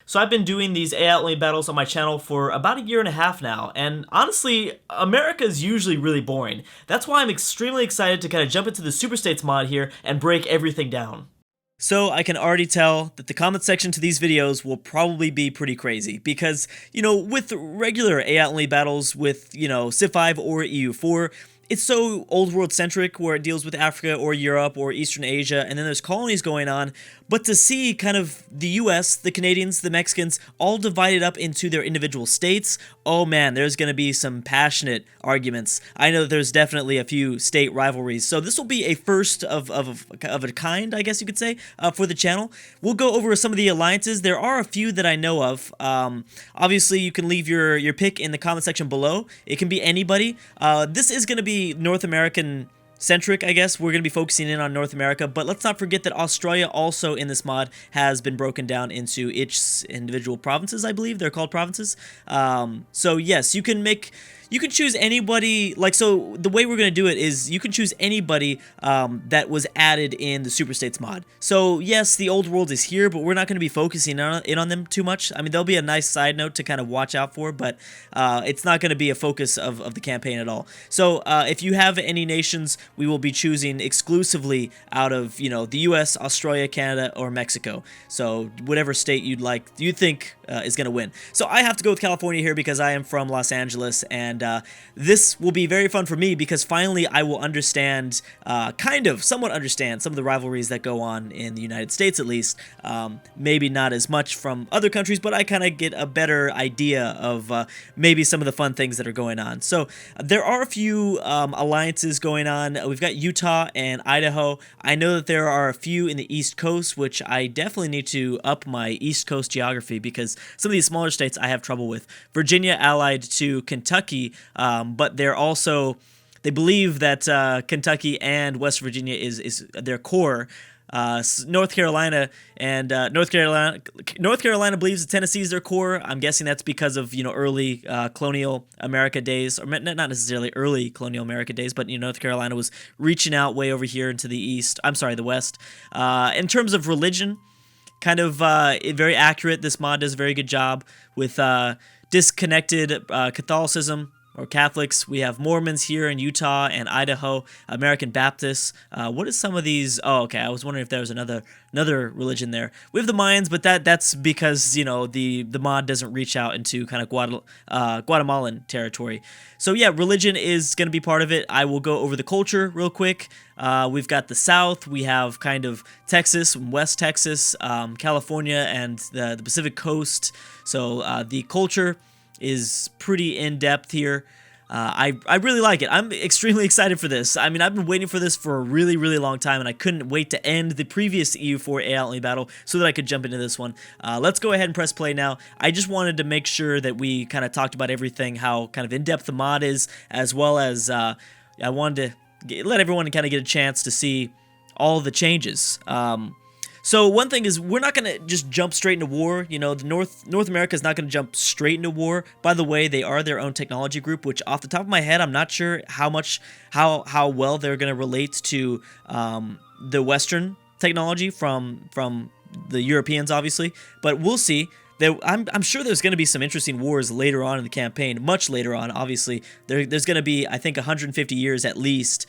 So I've been doing these AI only battles on my channel for about a year and a half now, and honestly, America is usually really boring. That's why I'm extremely excited to kind of jump into the Superstates mod here and break everything down. So I can already tell that the comment section to these videos will probably be pretty crazy because, with regular AI only battles with, Civ 5 or EU4, it's so old world centric where it deals with Africa or Europe or Eastern Asia, and then there's colonies going on. But to see kind of the US, the Canadians, the Mexicans, all divided up into their individual states, oh man, there's going to be some passionate arguments. I know that there's definitely a few state rivalries. So this will be a first of a kind, I guess you could say, for the channel. We'll go over some of the alliances. There are a few that I know of. Obviously, you can leave your pick in the comment section below. It can be anybody. This is going to be North American centric, I guess. We're going to be focusing in on North America, but let's not forget that Australia also in this mod has been broken down into its individual provinces, I believe. They're called provinces. So yes, you can choose anybody, so the way we're going to do it is you can choose anybody that was added in the Superstates mod. So yes, the old world is here, but we're not going to be focusing in on them too much. I mean, there'll be a nice side note to kind of watch out for, but it's not going to be a focus of the campaign at all. So if you have any nations, we will be choosing exclusively out of, the US, Australia, Canada, or Mexico. So whatever state you think is going to win. So I have to go with California here because I am from Los Angeles, and this will be very fun for me because finally I will understand, somewhat understand some of the rivalries that go on in the United States at least. Maybe not as much from other countries, but I kind of get a better idea of maybe some of the fun things that are going on. So there are a few alliances going on. We've got Utah and Idaho. I know that there are a few in the East Coast, which I definitely need to up my East Coast geography because some of these smaller states I have trouble with. Virginia allied to Kentucky, but they believe that Kentucky and West Virginia is their core. North Carolina North Carolina believes that Tennessee is their core. I'm guessing that's because of early colonial America days, or not necessarily early colonial America days, but North Carolina was reaching out way over here into the West. In terms of religion, kind of very accurate. This mod does a very good job with disconnected Catholicism or Catholics. We have Mormons here in Utah and Idaho, American Baptists. What is some of these? Oh, okay. I was wondering if there was another religion there. We have the Mayans, but that's because the mod doesn't reach out into kind of Guatemalan territory. So yeah, religion is going to be part of it. I will go over the culture real quick. We've got the South. We have kind of Texas, West Texas, California, and the Pacific Coast. So the culture is pretty in-depth here. I really like it. I'm extremely excited for this. I mean, I've been waiting for this for a really, really long time, and I couldn't wait to end the previous EU4 AI Only battle so that I could jump into this one. Let's go ahead and press play now. I just wanted to make sure that we kind of talked about everything, how kind of in-depth the mod is, as well as I wanted to let everyone kind of get a chance to see all the changes. So one thing is, we're not going to just jump straight into war. The North America is not going to jump straight into war. By the way, they are their own technology group, which off the top of my head, I'm not sure how well they're going to relate to the Western technology from the Europeans, obviously. But we'll see. I'm sure there's going to be some interesting wars later on in the campaign, much later on, obviously. There's going to be, I think, 150 years at least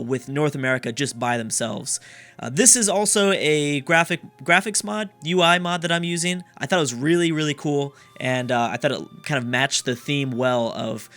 with North America just by themselves. This is also a graphics mod, UI mod that I'm using. I thought it was really, really cool, and I thought it kind of matched the theme well of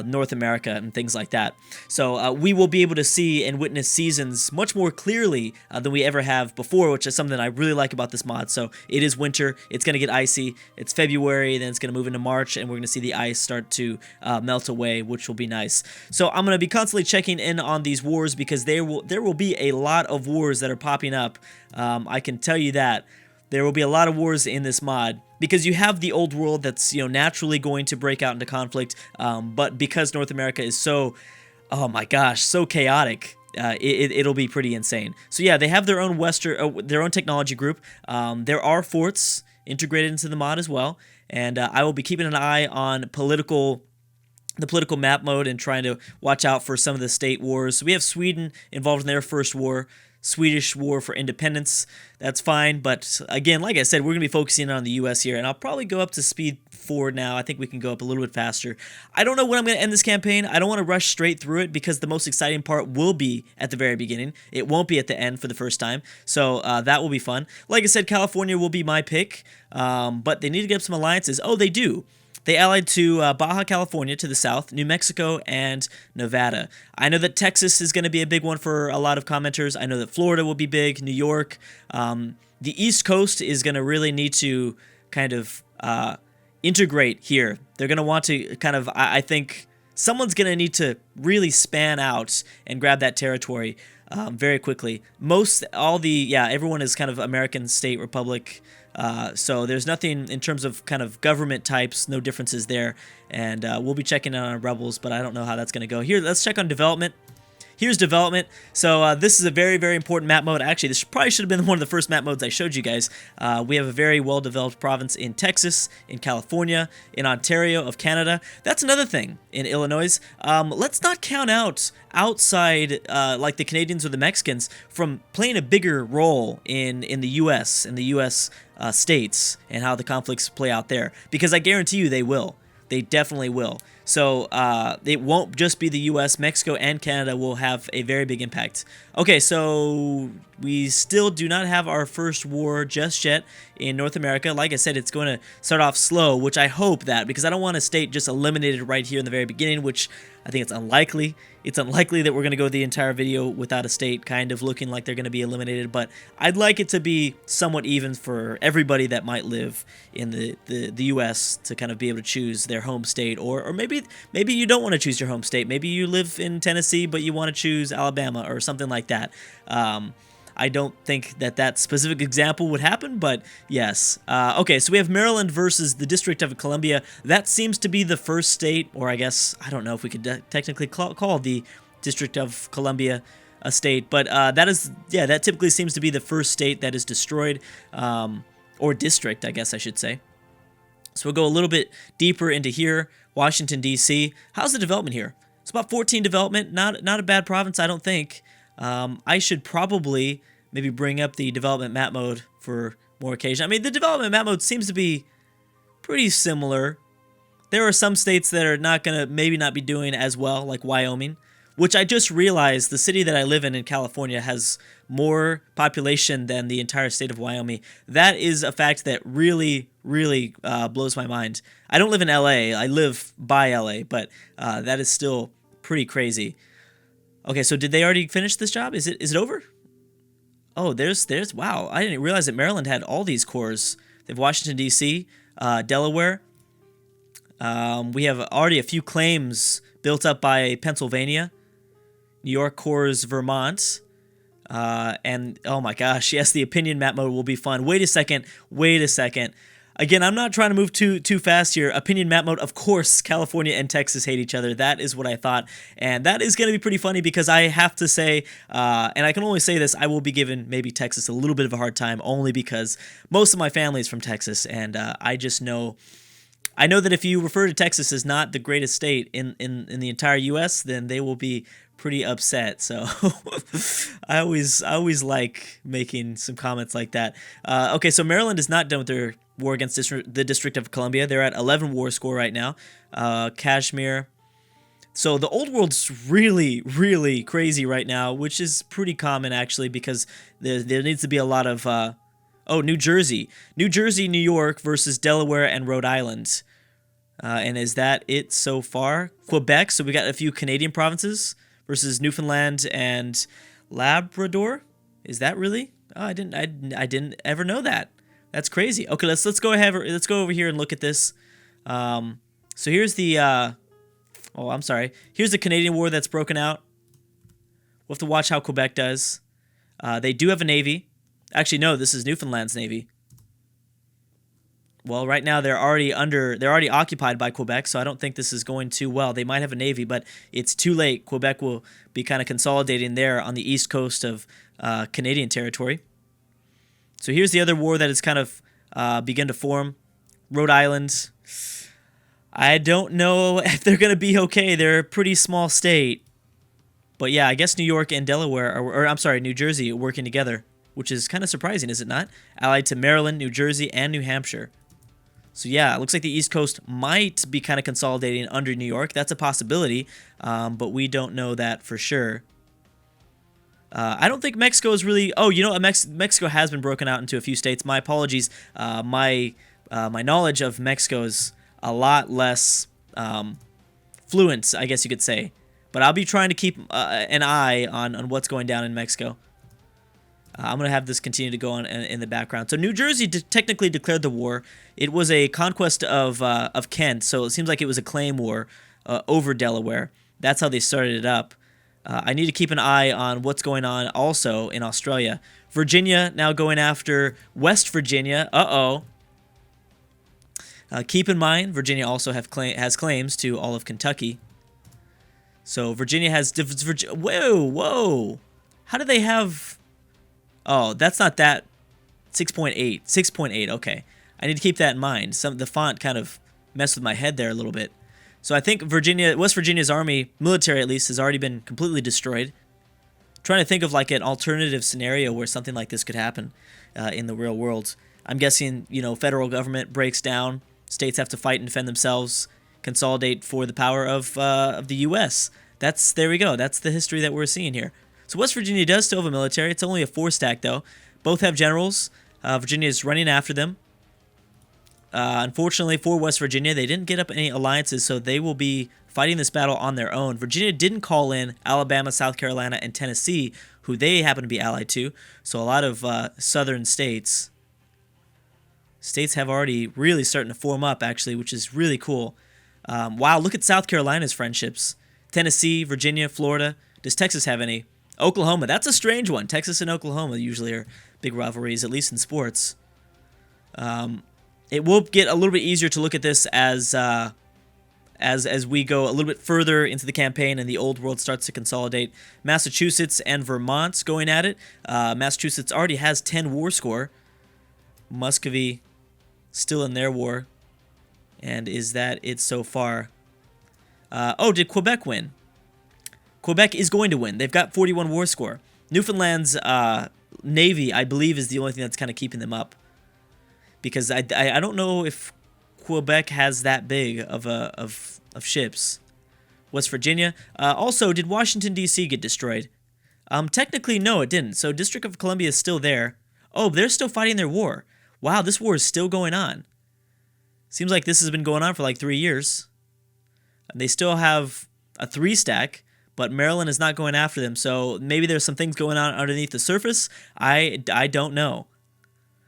North America and things like that. So we will be able to see and witness seasons much more clearly than we ever have before, which is something I really like about this mod. So it is winter. It's going to get icy. It's February, then it's going to move into March, and we're going to see the ice start to melt away, which will be nice. So I'm going to be constantly checking in on these wars because there will be a lot of wars that are popping up. I can tell you that. There will be a lot of wars in this mod because you have the old world that's naturally going to break out into conflict, but because North America is so, oh my gosh, so chaotic, it'll be pretty insane. So yeah, they have their own their own technology group. There are forts integrated into the mod as well, and I will be keeping an eye on the political map mode and trying to watch out for some of the state wars. So we have Sweden involved in their first war. Swedish war for independence. That's fine, but again, like I said, we're going to be focusing on the US here, and I'll probably go up to speed 4 now. I think we can go up a little bit faster. I don't know when I'm going to end this campaign. I don't want to rush straight through it because the most exciting part will be at the very beginning. It won't be at the end for the first time, so that will be fun. Like I said, California will be my pick, but they need to get up some alliances. Oh, they do. They allied to Baja California to the south, New Mexico, and Nevada. I know that Texas is going to be a big one for a lot of commenters. I know that Florida will be big, New York. The East Coast is going to really need to kind of integrate here. They're going to want to kind of, I think, someone's going to need to really span out and grab that territory very quickly. Everyone is kind of American state republic. So there's nothing in terms of kind of government types, no differences there. And we'll be checking on our rebels, but I don't know how that's going to go. Here, let's check on development. Here's development. So this is a very, very important map mode. Actually, this probably should have been one of the first map modes I showed you guys. We have a very well-developed province in Texas, in California, in Ontario of Canada. That's another thing in Illinois. Let's not count out outside, like the Canadians or the Mexicans, from playing a bigger role in the U.S., in the U.S. States, and how the conflicts play out there. Because I guarantee you they will. They definitely will. So it won't just be the U.S. Mexico and Canada will have a very big impact. Okay, so we still do not have our first war just yet in North America. Like I said, it's going to start off slow, which I hope that, because I don't want a state just eliminated right here in the very beginning, which I think it's unlikely. It's unlikely that we're going to go the entire video without a state kind of looking like they're going to be eliminated, but I'd like it to be somewhat even for everybody that might live in the U.S. to kind of be able to choose their home state, or maybe you don't want to choose your home state. Maybe you live in Tennessee, but you want to choose Alabama or something like that. I don't think that specific example would happen, but yes. Okay, so we have Maryland versus the District of Columbia. That seems to be the first state, or I guess, I don't know if we could technically call the District of Columbia a state, but that typically seems to be the first state that is destroyed, or district, I guess I should say. So we'll go a little bit deeper into here. Washington, D.C. How's the development here? It's about 14 development, not a bad province, I don't think. I should probably maybe bring up the development map mode for more occasion. I mean, the development map mode seems to be pretty similar. There are some states that are maybe not be doing as well, like Wyoming, which I just realized the city that I live in California has more population than the entire state of Wyoming. That is a fact that really, really blows my mind. I don't live in LA. I live by LA, but that is still pretty crazy. Okay, so did they already finish this job? Is it over? Oh, there's wow. I didn't realize that Maryland had all these cores. They have Washington, D.C., Delaware. We have already a few claims built up by Pennsylvania, New York cores, Vermont, and oh my gosh, yes, the opinion map mode will be fun. Wait a second. Again, I'm not trying to move too fast here. Opinion map mode, of course, California and Texas hate each other. That is what I thought. And that is going to be pretty funny because I have to say, and I can only say this, I will be giving maybe Texas a little bit of a hard time only because most of my family is from Texas. And I just know, I know that if you refer to Texas as not the greatest state in the entire U.S., then they will be pretty upset. So I always like making some comments like that. Okay, so Maryland is not done with their war against the District of Columbia. They're at 11 war score right now. Kashmir. So the old world's really, really crazy right now, which is pretty common actually because there needs to be a lot of New Jersey, New York versus Delaware and Rhode Island. And is that it so far? Quebec. So we got a few Canadian provinces versus Newfoundland and Labrador. Is that really? Oh, I didn't ever know that. That's crazy. Okay, let's go over here and look at this. So here's the here's the Canadian war that's broken out. We'll have to watch how Quebec does. They do have a navy. Actually, no, this is Newfoundland's navy. Well, right now they're already occupied by Quebec, so I don't think this is going too well. They might have a navy, but it's too late. Quebec will be kind of consolidating there on the east coast of Canadian territory. So here's the other war that has kind of begun to form. Rhode Island. I don't know if they're going to be okay. They're a pretty small state. But yeah, I guess New York and Delaware, or I'm sorry, New Jersey are working together, which is kind of surprising, is it not? Allied to Maryland, New Jersey, and New Hampshire. So yeah, it looks like the East Coast might be kind of consolidating under New York. That's a possibility, but we don't know that for sure. I don't think Mexico is really... Oh, you know what? Mexico has been broken out into a few states. My apologies. My knowledge of Mexico is a lot less fluent, I guess you could say. But I'll be trying to keep an eye on what's going down in Mexico. I'm going to have this continue to go on in the background. So New Jersey technically declared the war. It was a conquest of Kent, so it seems like it was a claim war over Delaware. That's how they started it up. I need to keep an eye on what's going on also in Australia. Virginia now going after West Virginia. Keep in mind, Virginia also has claims to all of Kentucky. So Virginia has... Whoa! How do they have... Oh, that's not that... 6.8. 6.8, okay. I need to keep that in mind. The font kind of messed with my head there a little bit. So I think West Virginia's army, military at least, has already been completely destroyed. Trying to think of like an alternative scenario where something like this could happen in the real world. I'm guessing, you know, federal government breaks down, states have to fight and defend themselves, consolidate for the power of the U.S. There we go. That's the history that we're seeing here. So West Virginia does still have a military. It's only a 4-stack though. Both have generals. Virginia is running after them. Unfortunately for West Virginia, they didn't get up any alliances, so they will be fighting this battle on their own. Virginia didn't call in Alabama, South Carolina, and Tennessee, who they happen to be allied to. So a lot of southern states have already really starting to form up, actually, which is really cool. Wow, look at South Carolina's friendships. Tennessee, Virginia, Florida. Does Texas have any? Oklahoma, that's a strange one. Texas and Oklahoma usually are big rivalries, at least in sports. It will get a little bit easier to look at this as we go a little bit further into the campaign and the old world starts to consolidate. Massachusetts and Vermont's going at it. Massachusetts already has 10 war score. Muscovy still in their war. And is that it so far? Oh, did Quebec win? Quebec is going to win. They've got 41 war score. Newfoundland's Navy, I believe, is the only thing that's kind of keeping them up. Because I don't know if Quebec has that big of ships. West Virginia. Also, did Washington, D.C. get destroyed? Technically, no, it didn't. So District of Columbia is still there. Oh, they're still fighting their war. Wow, this war is still going on. Seems like this has been going on for like 3 years. And they still have a 3-stack, but Maryland is not going after them. So maybe there's some things going on underneath the surface. I don't know.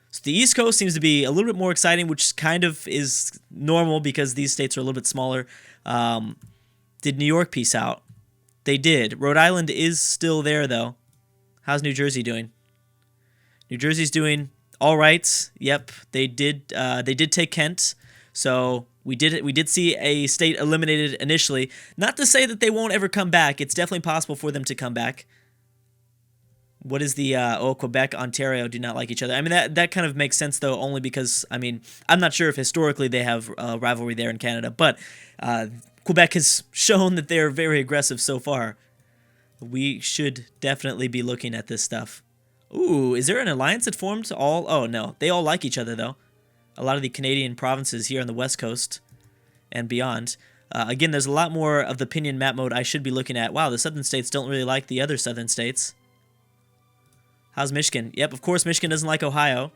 So the East Coast seems to be a little bit more exciting, which kind of is normal because these states are a little bit smaller. Did New York peace out? They did. Rhode Island is still there, though. How's New Jersey doing? New Jersey's doing all right. Yep, they did take Kent. So we did see a state eliminated initially. Not to say that they won't ever come back. It's definitely possible for them to come back. What is the, Quebec, Ontario do not like each other. I mean, that kind of makes sense, though, only because, I mean, I'm not sure if historically they have a rivalry there in Canada, but Quebec has shown that they're very aggressive so far. We should definitely be looking at this stuff. Ooh, is there an alliance that formed all? Oh, no. They all like each other, though. A lot of the Canadian provinces here on the West Coast and beyond. Again, there's a lot more of the opinion map mode I should be looking at. Wow, the southern states don't really like the other southern states. How's Michigan? Yep, of course Michigan doesn't like Ohio.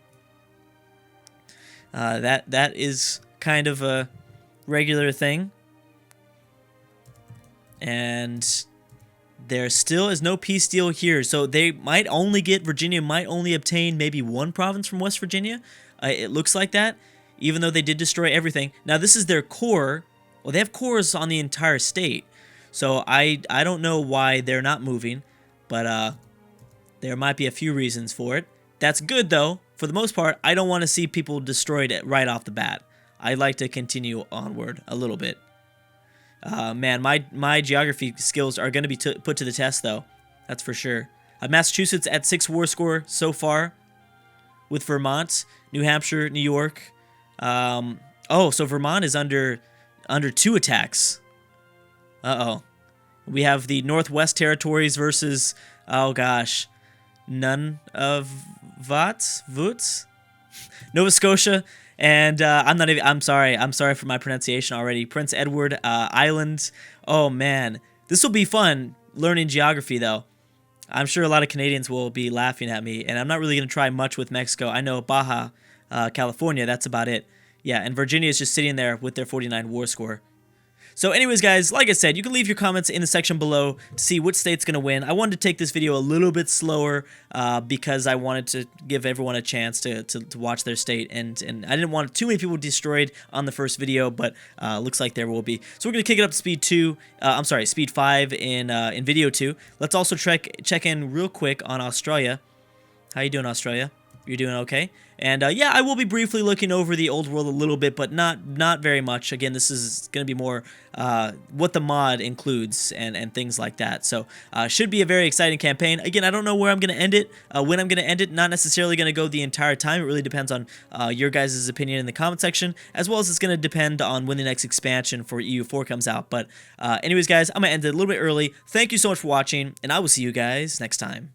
That is kind of a regular thing. And there still is no peace deal here. So they might only get, Virginia might only obtain maybe one province from West Virginia. It looks like that, even though they did destroy everything. Now this is their core. Well, they have cores on the entire state. So I don't know why they're not moving. But there might be a few reasons for it. That's good, though. For the most part, I don't want to see people destroyed right off the bat. I'd like to continue onward a little bit. Man, my geography skills are going to be put to the test, though. That's for sure. Massachusetts at 6 war score so far with Vermont, New Hampshire, New York. Oh, so Vermont is under 2 attacks. Uh-oh. We have the Northwest Territories versus, oh gosh, Voots, Nova Scotia, and I'm sorry for my pronunciation already. Prince Edward Island. Oh man, this will be fun learning geography though. I'm sure a lot of Canadians will be laughing at me, and I'm not really going to try much with Mexico. I know Baja California, that's about it. Yeah, and Virginia is just sitting there with their 49 war score. So anyways, guys, like I said, you can leave your comments in the section below to see which state's going to win. I wanted to take this video a little bit slower because I wanted to give everyone a chance to watch their state, and I didn't want too many people destroyed on the first video, but looks like there will be. So we're going to kick it up to speed 5 in video 2. Let's also check in real quick on Australia. How you doing, Australia? You're doing okay? And yeah, I will be briefly looking over the old world a little bit, but not very much. Again, this is going to be more what the mod includes and things like that. So should be a very exciting campaign. Again, I don't know where I'm going to end it, when I'm going to end it. Not necessarily going to go the entire time. It really depends on your guys' opinion in the comment section, as well as it's going to depend on when the next expansion for EU4 comes out. But anyways, guys, I'm going to end it a little bit early. Thank you so much for watching, and I will see you guys next time.